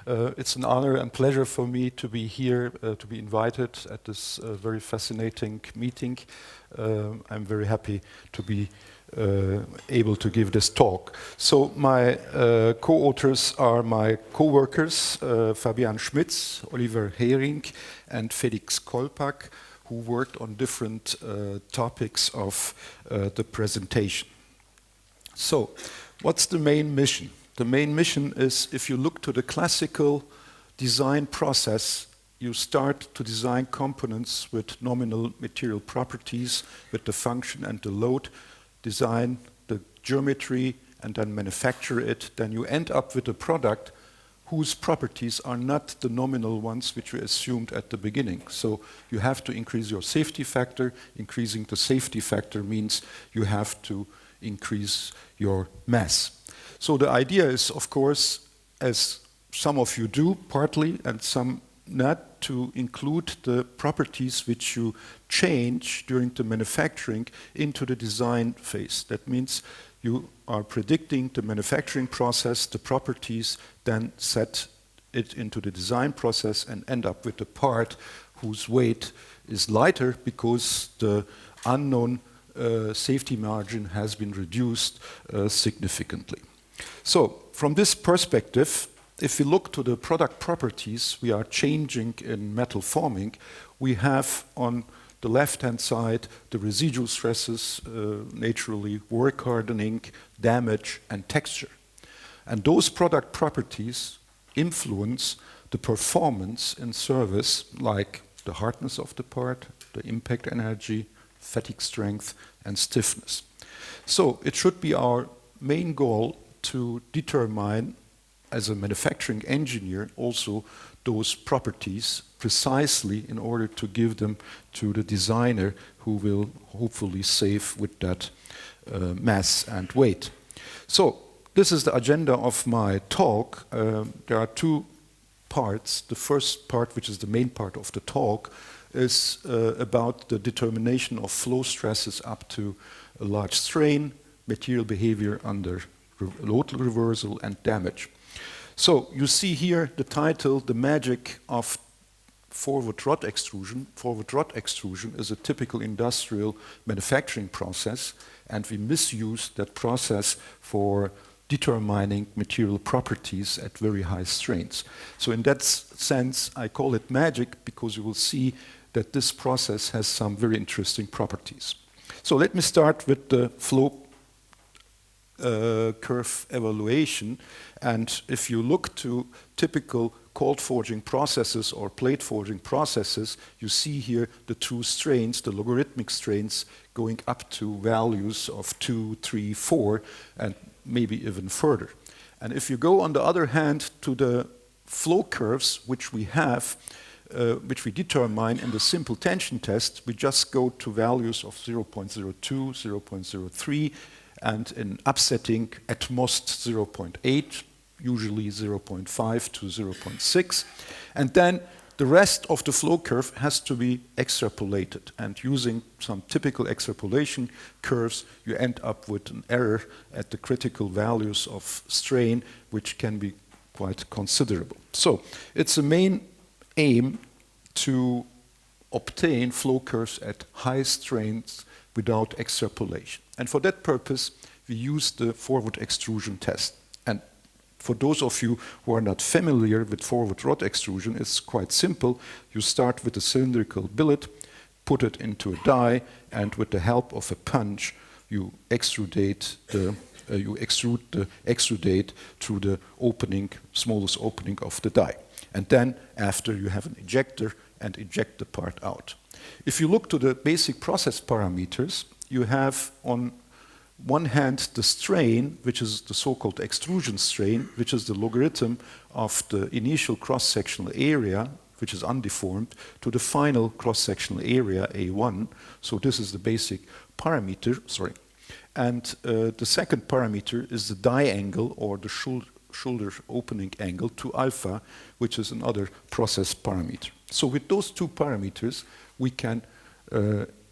It's an honor and pleasure for me to be here, to be invited at this very fascinating meeting. I'm very happy to be able to give this talk. So my co-authors are my co-workers, Fabian Schmitz, Oliver Hering, and Felix Kolpak, who worked on different topics of the presentation. So, what's the main mission? The main mission is, if you look to the classical design process, you start to design components with nominal material properties, with the function and the load, design the geometry, and then manufacture it. Then you end up with a product whose properties are not the nominal ones which we assumed at the beginning. So you have to increase your safety factor. Increasing the safety factor means you have to increase your mass. So the idea is, of course, as some of you do, partly, and some not, to include the properties which you change during the manufacturing into the design phase. That means you are predicting the manufacturing process, the properties, then set it into the design process and end up with a part whose weight is lighter because the unknown safety margin has been reduced significantly. So, from this perspective, if we look to the product properties we are changing in metal forming, we have on the left-hand side the residual stresses, naturally work hardening, damage, and texture. And those product properties influence the performance in service, like the hardness of the part, the impact energy, fatigue strength, and stiffness. So, it should be our main goal to determine, as a manufacturing engineer, also those properties precisely in order to give them to the designer who will hopefully save with that mass and weight. So this is the agenda of my talk. There are two parts. The first part, which is the main part of the talk, is about the determination of flow stresses up to a large strain, material behavior under load reversal, and damage. So you see here the title, The Magic of Forward Rod Extrusion. Forward rod extrusion is a typical industrial manufacturing process, and we misuse that process for determining material properties at very high strains. So in that sense, I call it magic because you will see that this process has some very interesting properties. So let me start with the flow curve evaluation, and if you look to typical cold forging processes or plate forging processes, you see here the two strains, the logarithmic strains, going up to values of 2, 3, 4, and maybe even further. And if you go, on the other hand, to the flow curves which we have, which we determine in the simple tension test, we just go to values of 0.02, 0.03, and in upsetting at most 0.8, usually 0.5 to 0.6. And then the rest of the flow curve has to be extrapolated. And using some typical extrapolation curves, you end up with an error at the critical values of strain, which can be quite considerable. So it's a main aim to obtain flow curves at high strains without extrapolation. And for that purpose, we use the forward extrusion test. And for those of you who are not familiar with forward rod extrusion, it's quite simple. You start with a cylindrical billet, put it into a die, and with the help of a punch, you extrude the extrudate through the opening, smallest opening of the die. And then, after, you have an ejector and eject the part out. If you look to the basic process parameters, you have on one hand the strain, which is the so-called extrusion strain, which is the logarithm of the initial cross-sectional area, which is undeformed, to the final cross-sectional area, A1. So this is the basic parameter, And the second parameter is the die angle, or the shoulder opening angle, to alpha, which is another process parameter. So with those two parameters, we can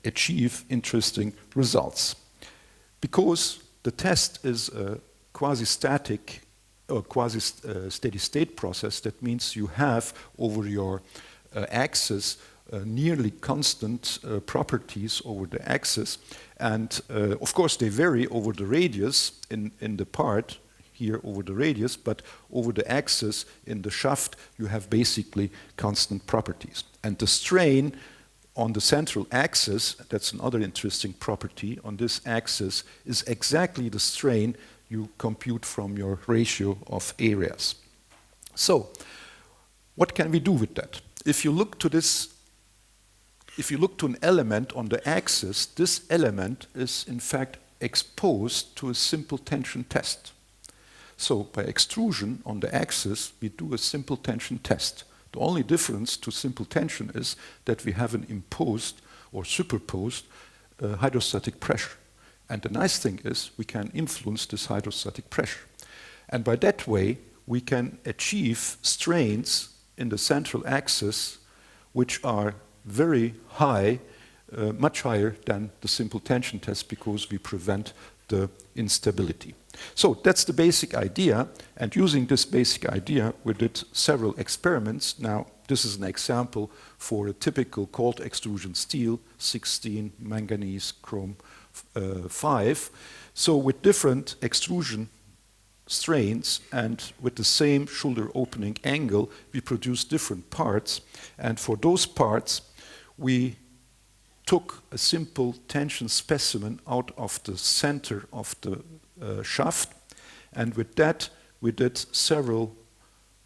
achieve interesting results. Because the test is a quasi-static a quasi-steady state process. That means you have over your axis nearly constant properties over the axis. And of course, they vary over the radius in the part here over the radius, but over the axis in the shaft, you have basically constant properties. And the strain on the central axis, that's another interesting property, on this axis is exactly the strain you compute from your ratio of areas. So, what can we do with that? If you look to this, if you look to an element on the axis, this element is in fact exposed to a simple tension test. So by extrusion on the axis, we do a simple tension test. The only difference to simple tension is that we have an imposed or superposed hydrostatic pressure. And the nice thing is we can influence this hydrostatic pressure. And by that way, we can achieve strains in the central axis which are very high, much higher than the simple tension test because we prevent the instability. So that's the basic idea, and using this basic idea we did several experiments. Now this is an example for a typical cold extrusion steel, 16 manganese chrome 5. So with different extrusion strains and with the same shoulder opening angle we produce different parts, and for those parts we took a simple tension specimen out of the center of the shaft, and with that we did several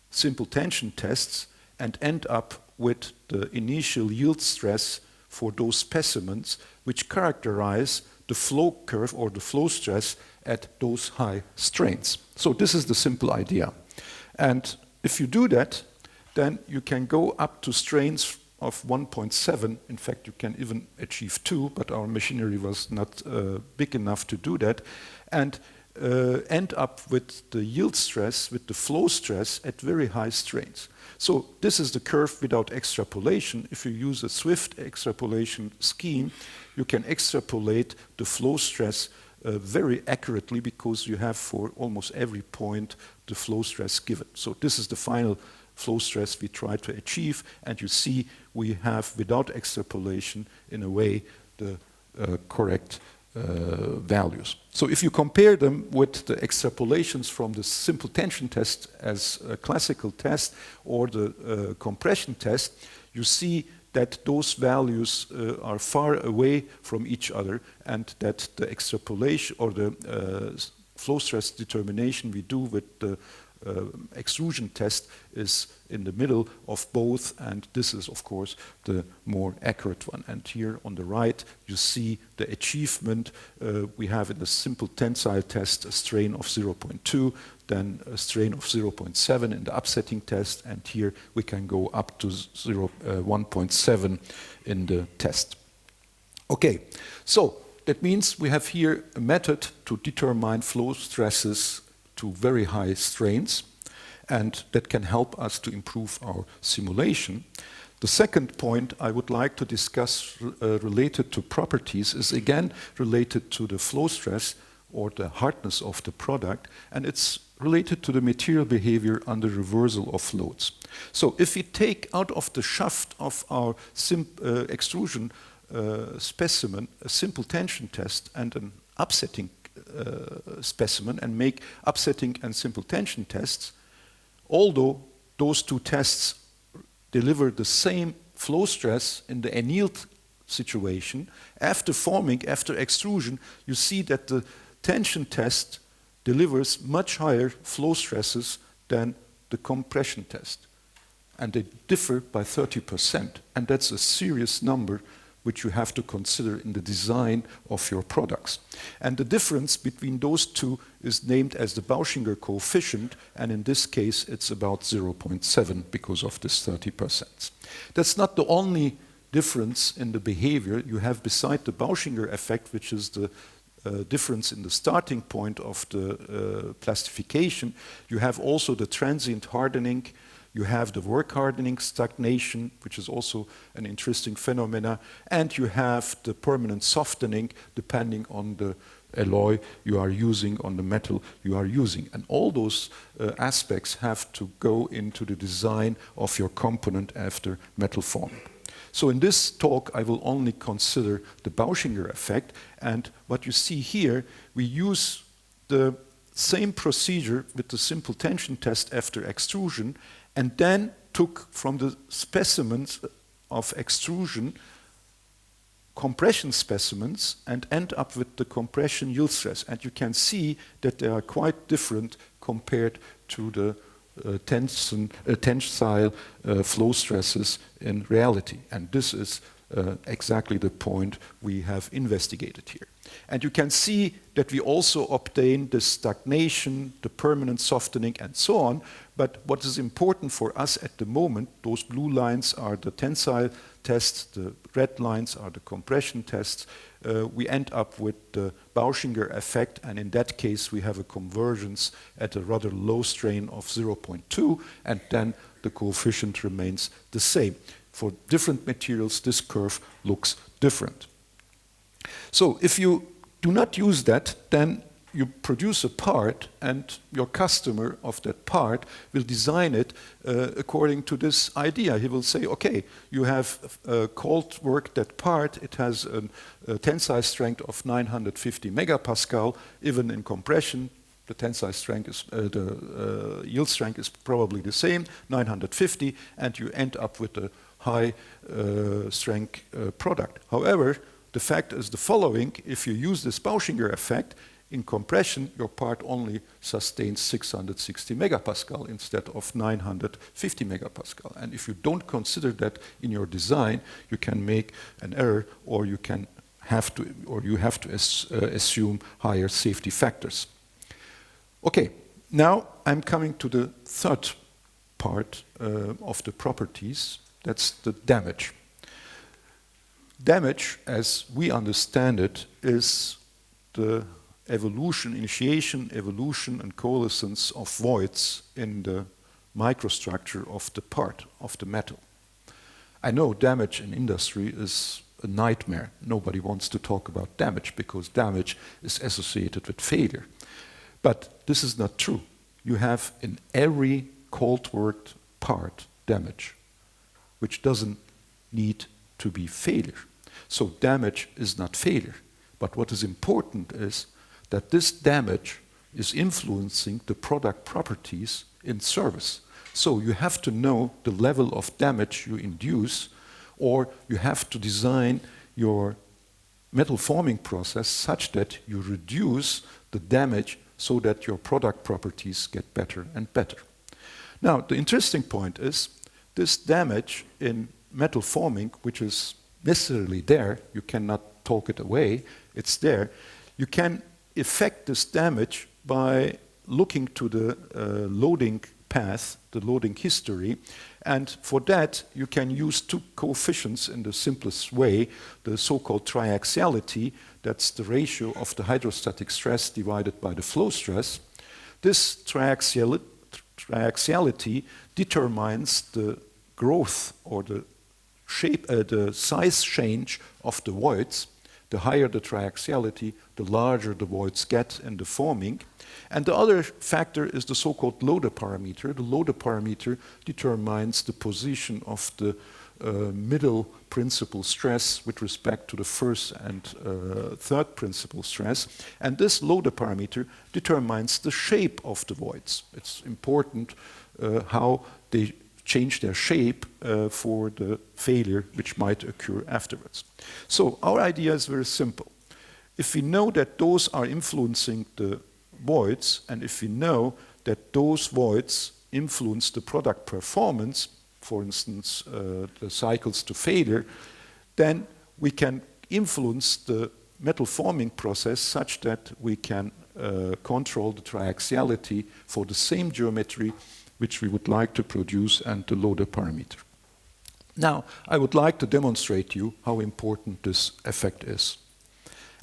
simple tension tests and end up with the initial yield stress for those specimens which characterize the flow curve or the flow stress at those high strains. So this is the simple idea. And if you do that, then you can go up to strains of 1.7. In fact, you can even achieve 2, but our machinery was not big enough to do that, and end up with the yield stress, with the flow stress at very high strains. So this is the curve without extrapolation. If you use a swift extrapolation scheme, you can extrapolate the flow stress very accurately because you have for almost every point the flow stress given. So this is the final flow stress we try to achieve, and you see we have, without extrapolation, in a way, the correct values. So if you compare them with the extrapolations from the simple tension test as a classical test or the compression test, you see that those values are far away from each other, and that the extrapolation or the flow stress determination we do with the extrusion test is in the middle of both, and this is of course the more accurate one. And here on the right you see the achievement. We have in the simple tensile test a strain of 0.2, then a strain of 0.7 in the upsetting test, and here we can go up to 1.7 in the test. Okay, so that means we have here a method to determine flow stresses to very high strains, and that can help us to improve our simulation. The second point I would like to discuss related to properties is again related to the flow stress or the hardness of the product, and it's related to the material behavior under reversal of loads. So if we take out of the shaft of our extrusion specimen a simple tension test and an upsetting specimen and make upsetting and simple tension tests, although those two tests deliver the same flow stress in the annealed situation, after forming, after extrusion, you see that the tension test delivers much higher flow stresses than the compression test. And they differ by 30%, and that's a serious number which you have to consider in the design of your products. And the difference between those two is named as the Bauschinger coefficient, and in this case it's about 0.7 because of this 30%. That's not the only difference in the behavior you have beside the Bauschinger effect, which is the difference in the starting point of the plastification. You have also the transient hardening. You have the work hardening stagnation, which is also an interesting phenomena, and you have the permanent softening depending on the alloy you are using, on the metal you are using. And all those aspects have to go into the design of your component after metal forming. So in this talk, I will only consider the Bauschinger effect. And what you see here, we use the same procedure with the simple tension test after extrusion, and then took from the specimens of extrusion compression specimens and end up with the compression yield stress. And you can see that they are quite different compared to the tensile flow stresses in reality. And this is exactly the point we have investigated here. And you can see that we also obtain the stagnation, the permanent softening, and so on. But what is important for us at the moment, those blue lines are the tensile tests, the red lines are the compression tests. We end up with the Bauschinger effect, and in that case we have a convergence at a rather low strain of 0.2, and then the coefficient remains the same. For different materials, this curve looks different. So if you do not use that, then you produce a part, and your customer of that part will design it according to this idea. He will say, okay, you have cold worked that part, it has a tensile strength of 950 megapascal, even in compression. The tensile strength is, the yield strength is probably the same, 950, and you end up with a high strength product. However, the fact is the following: if you use this Bauschinger effect, in compression, your part only sustains 660 megapascal instead of 950 megapascal. And if you don't consider that in your design, you can make an error, or you have to assume higher safety factors. Okay, now I'm coming to the third part of the properties. That's the damage. Damage, as we understand it, is the initiation, evolution, and coalescence of voids in the microstructure of the part, of the metal. I know damage in industry is a nightmare. Nobody wants to talk about damage because damage is associated with failure. But this is not true. You have in every cold-worked part damage, which doesn't need to be failure. So damage is not failure. But what is important is that this damage is influencing the product properties in service. So you have to know the level of damage you induce, or you have to design your metal forming process such that you reduce the damage so that your product properties get better and better. Now, the interesting point is this damage in metal forming, which is necessarily there, you cannot talk it away, it's there. You can affect this damage by looking to the loading path, the loading history, and for that you can use two coefficients in the simplest way, the so-called triaxiality, that's the ratio of the hydrostatic stress divided by the flow stress. This triaxiality determines the growth or the shape, the size change of the voids. The higher the triaxiality, the larger the voids get in the forming. And the other factor is the so-called loader parameter. The loader parameter determines the position of the middle principal stress with respect to the first and third principal stress. And this loader parameter determines the shape of the voids. It's important how they change their shape for the failure which might occur afterwards. So our idea is very simple. If we know that those are influencing the voids, and if we know that those voids influence the product performance, for instance, the cycles to failure, then we can influence the metal forming process such that we can control the triaxiality for the same geometry which we would like to produce, and the loader parameter. Now, I would like to demonstrate to you how important this effect is.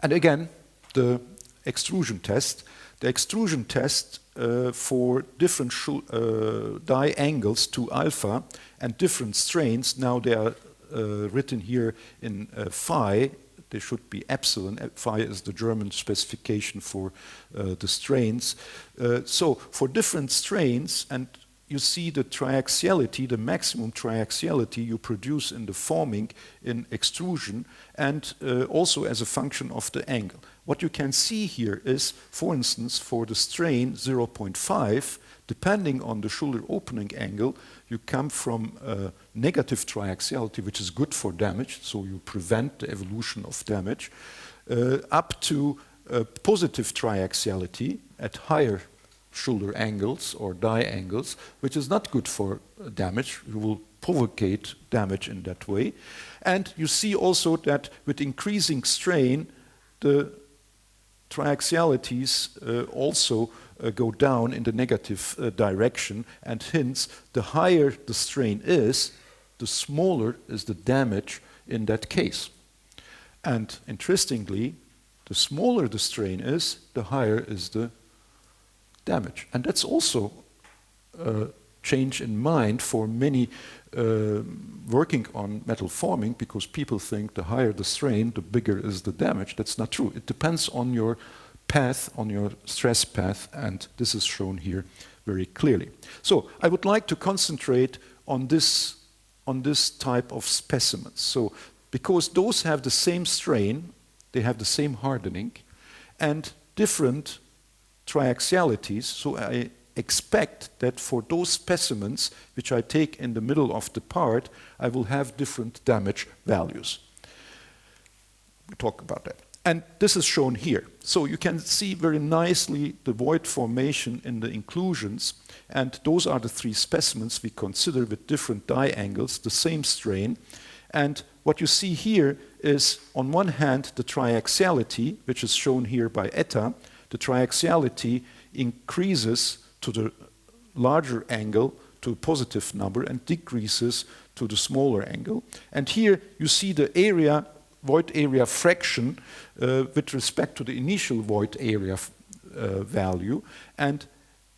And again, the extrusion test. The extrusion test for different die angles to alpha and different strains, now they are written here in phi, they should be epsilon. Phi is the German specification for the strains. So for different strains, and you see the triaxiality, the maximum triaxiality you produce in the forming in extrusion, and also as a function of the angle. What you can see here is, for instance, for the strain 0.5, depending on the shoulder opening angle, you come from negative triaxiality, which is good for damage, so you prevent the evolution of damage, up to positive triaxiality at higher shoulder angles or die angles, which is not good for damage. You will provocate damage in that way. And you see also that with increasing strain, the triaxialities also go down in the negative direction, and hence the higher the strain is, the smaller is the damage in that case. And interestingly, the smaller the strain is, the higher is the damage. And that's also a change in mind for many working on metal forming, because people think the higher the strain, the bigger is the damage. That's not true. It depends on your path, on your stress path, and this is shown here very clearly. So I would like to concentrate on this type of specimens. So because those have the same strain, they have the same hardening, and different triaxialities, so I expect that for those specimens which I take in the middle of the part, I will have different damage values. We talk about that. And this is shown here. So you can see very nicely the void formation in the inclusions, and those are the three specimens we consider with different die angles, the same strain. And what you see here is, on one hand, the triaxiality, which is shown here by eta. The triaxiality increases to the larger angle, to a positive number, and decreases to the smaller angle. And here you see the area, void area fraction with respect to the initial void area value. And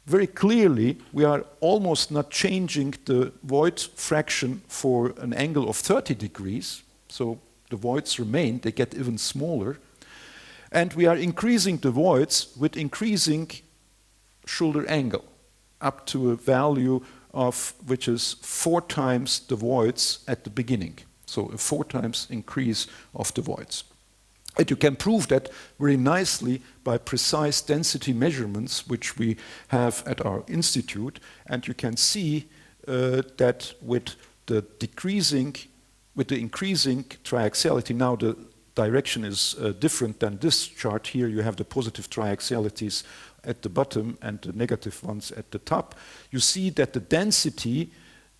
very clearly, we are almost not changing the void fraction for an angle of 30 degrees. So the voids remain, they get even smaller. And we are increasing the voids with increasing shoulder angle up to a value of which is 4 times the voids at the beginning. So a 4 times increase of the voids. And you can prove that very nicely by precise density measurements which we have at our institute. And you can see that with the increasing triaxiality, now the direction is different than this chart here. You have the positive triaxialities at the bottom and the negative ones at the top. You see that the density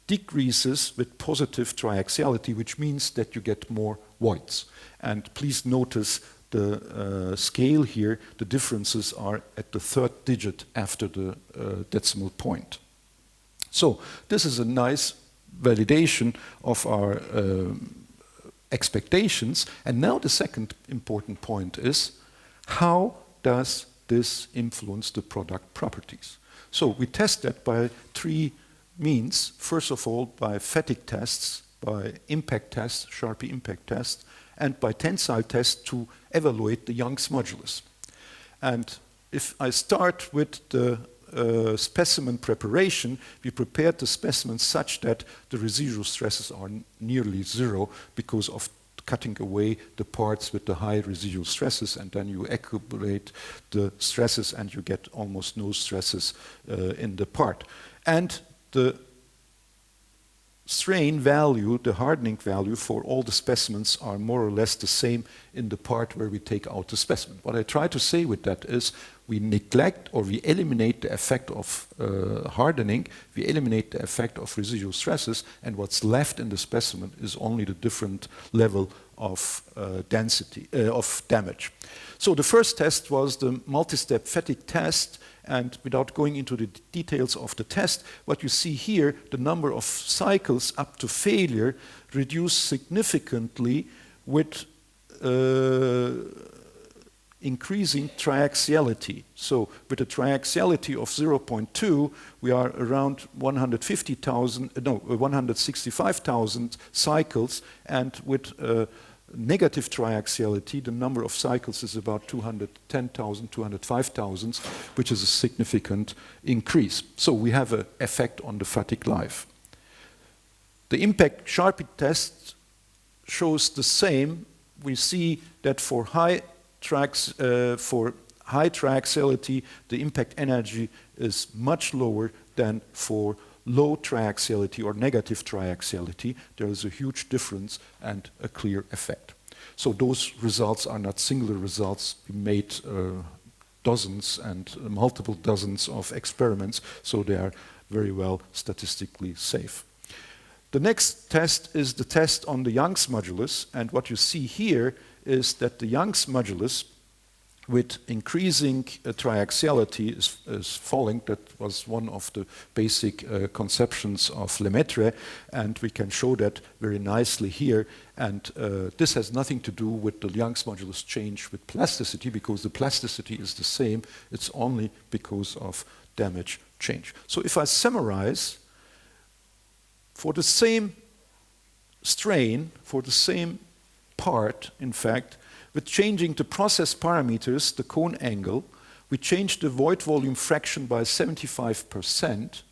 decreases with positive triaxiality, which means that you get more voids. And please notice the scale here. The differences are at the 3rd digit after the decimal point. So this is a nice validation of our expectations. And now the second important point is, how does this influence the product properties? So we test that by 3 means. First of all, by fatigue tests, by impact tests, Sharpie impact tests, and by tensile tests to evaluate the Young's modulus. And if I start with the specimen preparation, we prepared the specimen such that the residual stresses are nearly 0 because of cutting away the parts with the high residual stresses, and then you accumulate the stresses and you get almost no stresses in the part. And the strain value, the hardening value for all the specimens are more or less the same in the part where we take out the specimen. What I try to say with that is we neglect or we eliminate the effect of hardening, we eliminate the effect of residual stresses, and what's left in the specimen is only the different level of density, of damage. So the first test was the multi-step fatigue test, and without going into the details of the test, what you see here, the number of cycles up to failure reduced significantly with increasing triaxiality. So with a triaxiality of 0.2, we are around 165,000 cycles, and with negative triaxiality, the number of cycles is about 210,000, 205,000, which is a significant increase. So we have an effect on the fatigue life. The impact Sharpie test shows the same. We see that for high triaxiality, the impact energy is much lower than for low triaxiality or negative triaxiality. There is a huge difference and a clear effect. So those results are not singular results. We made dozens and multiple dozens of experiments, so they are very well statistically safe. The next test is the test on the Young's modulus, and what you see here is that the Young's modulus with increasing triaxiality is falling. That was one of the basic conceptions of Lemaitre, and we can show that very nicely here. And this has nothing to do with the Young's modulus change with plasticity, because the plasticity is the same. It's only because of damage change. So if I summarize, for the same strain, for the same part, in fact, with changing the process parameters, the cone angle, we changed the void volume fraction by 75%,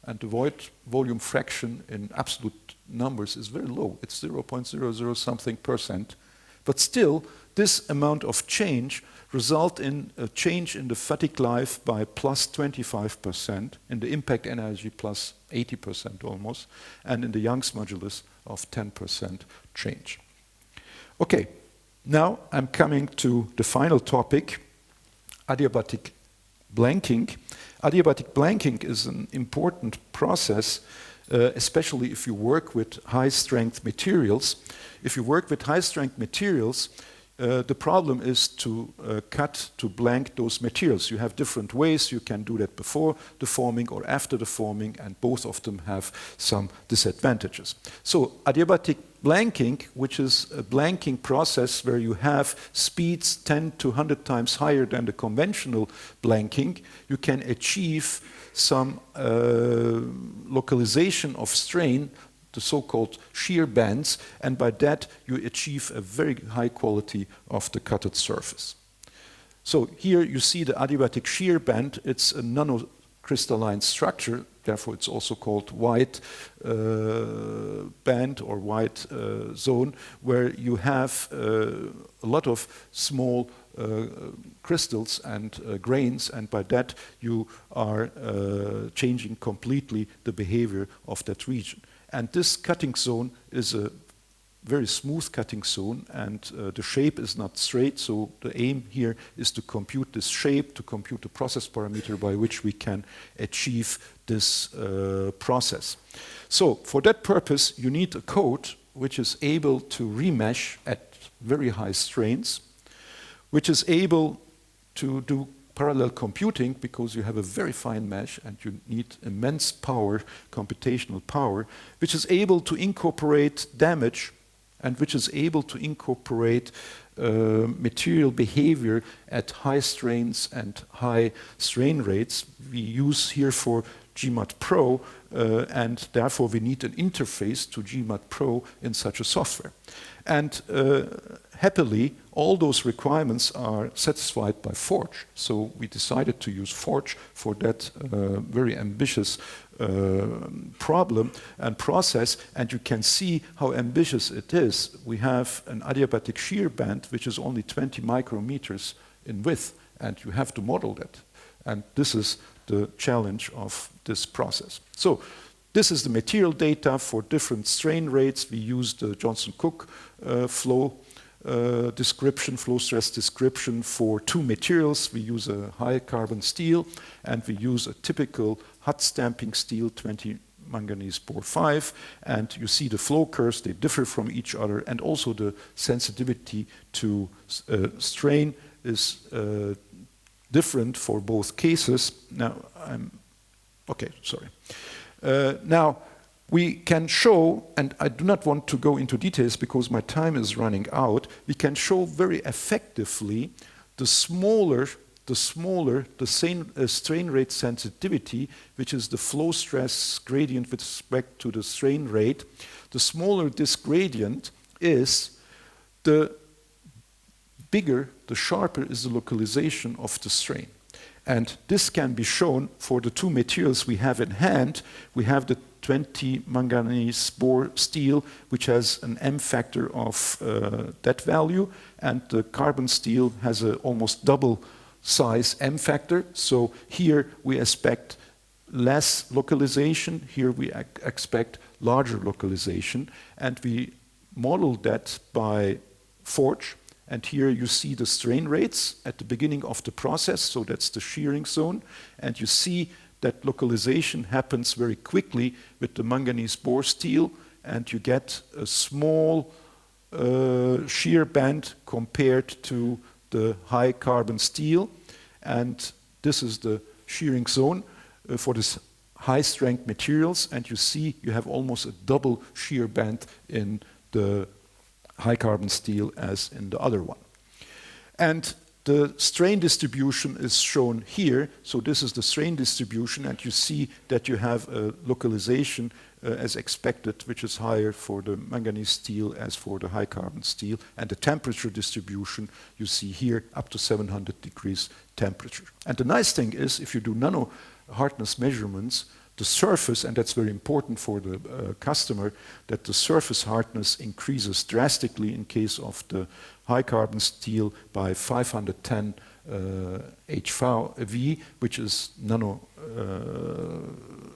and the void volume fraction in absolute numbers is very low. It's 0.00 something percent. But still, this amount of change result in a change in the fatigue life by plus 25%, in the impact energy plus 80% almost, and in the Young's modulus of 10% change. Okay. Now I'm coming to the final topic, adiabatic blanking. Adiabatic blanking is an important process, especially if you work with high-strength materials. If you work with high-strength materials, the problem is to blank those materials. You have different ways. You can do that before the forming or after the forming, and both of them have some disadvantages. So adiabatic blanking, which is a blanking process where you have speeds 10 to 100 times higher than the conventional blanking, you can achieve some localization of strain, the so-called shear bands, and by that you achieve a very high quality of the cutted surface. So here you see the adiabatic shear band. It's a nanocrystalline structure, therefore it's also called white band or white zone, where you have a lot of small crystals and grains, and by that you are changing completely the behavior of that region. And this cutting zone is a very smooth cutting zone, and the shape is not straight, so the aim here is to compute this shape, to compute the process parameter by which we can achieve this process. So for that purpose, you need a code which is able to remesh at very high strains, which is able to do parallel computing, because you have a very fine mesh and you need immense power, computational power, which is able to incorporate damage and which is able to incorporate material behavior at high strains and high strain rates. We use here for GMAT Pro, and therefore we need an interface to GMAT Pro in such a software. And happily, all those requirements are satisfied by Forge. So we decided to use Forge for that very ambitious problem and process, and you can see how ambitious it is. We have an adiabatic shear band which is only 20 micrometers in width, and you have to model that. And this is the challenge of this process. So this is the material data for different strain rates. We use the Johnson-Cook flow stress description for two materials. We use a high carbon steel, and we use a typical hot stamping steel, 20 manganese bore 5, and you see the flow curves, they differ from each other, and also the sensitivity to strain is different for both cases. Now, now, we can show, and I do not want to go into details because my time is running out, we can show very effectively the smaller the strain rate sensitivity, which is the flow stress gradient with respect to the strain rate. The smaller this gradient is, the bigger, the sharper is the localization of the strain. And this can be shown for the two materials we have in hand. We have the 20 manganese bore steel, which has an M factor of that value, and the carbon steel has a almost double size M factor. So here we expect less localization, here we expect larger localization, and we model that by Forge. And here you see the strain rates at the beginning of the process, so that's the shearing zone. And you see that localization happens very quickly with the manganese bore steel, and you get a small shear band compared to the high carbon steel. And this is the shearing zone for this high strength materials. And you see you have almost a double shear band in the high carbon steel as in the other one. And the strain distribution is shown here. So this is the strain distribution, and you see that you have a localization as expected, which is higher for the manganese steel as for the high carbon steel. And the temperature distribution you see here up to 700 degrees temperature. And the nice thing is, if you do nano hardness measurements, the surface, and that's very important for the customer, that the surface hardness increases drastically in case of the high carbon steel by 510 HV, which is nano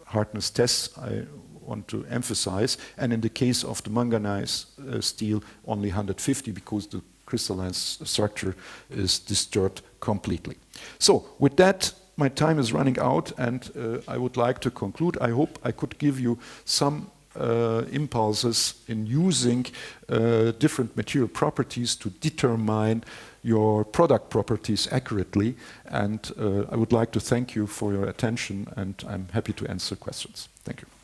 hardness tests I want to emphasize. And in the case of the manganese steel, only 150, because the crystalline structure is disturbed completely. So with that, my time is running out, and I would like to conclude. I hope I could give you some impulses in using different material properties to determine your product properties accurately. And I would like to thank you for your attention, and I'm happy to answer questions. Thank you.